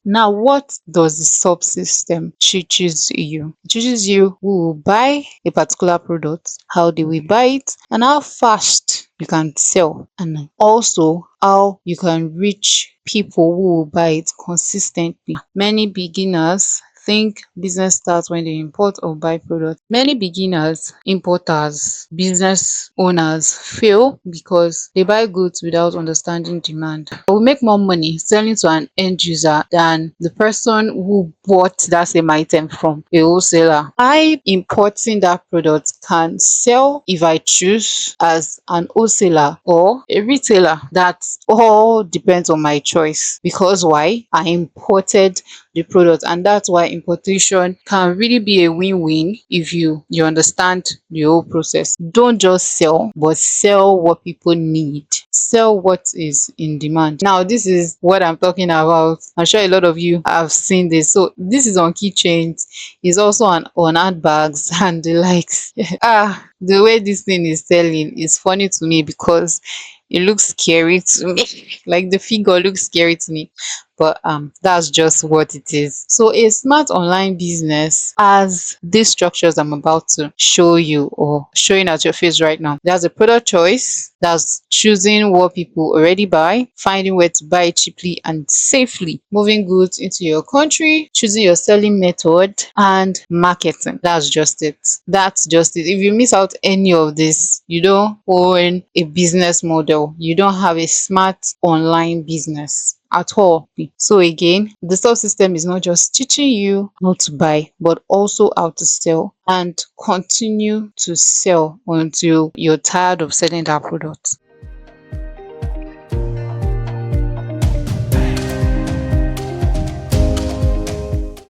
Now, what does the subsystem teaches you? It teaches you who will buy a particular product, how they will buy it, and how fast you can sell, and also how you can reach people who will buy it consistently. Many beginners think business starts when they import or buy products. Many beginners, importers, business owners fail because they buy goods without understanding demand. They will make more money selling to an end user than the person who bought that same item from a wholesaler. I importing that product can sell if I choose as an wholesaler or a retailer. That all depends on my choice, because why? I imported the product, and that's why importation can really be a win-win if you understand the whole process. Don't just sell, but sell what people need. Sell what is in demand. Now, this is what I'm talking about. I'm sure a lot of you have seen this. So this is on keychains. It's also on handbags and the likes. The way this thing is selling is funny to me because it looks scary to me. Like the figure looks scary to me, but that's just what it is. So a smart online business has these structures I'm about to show you, or showing at your face right now. There's a product choice, that's choosing what people already buy, finding where to buy cheaply and safely, moving goods into your country, choosing your selling method, and marketing. That's just it. That's just it. If you miss out any of this, you don't own a business model. You don't have a smart online business at all. So again, the sales system is not just teaching you how to buy, but also how to sell, and continue to sell until you're tired of selling that product.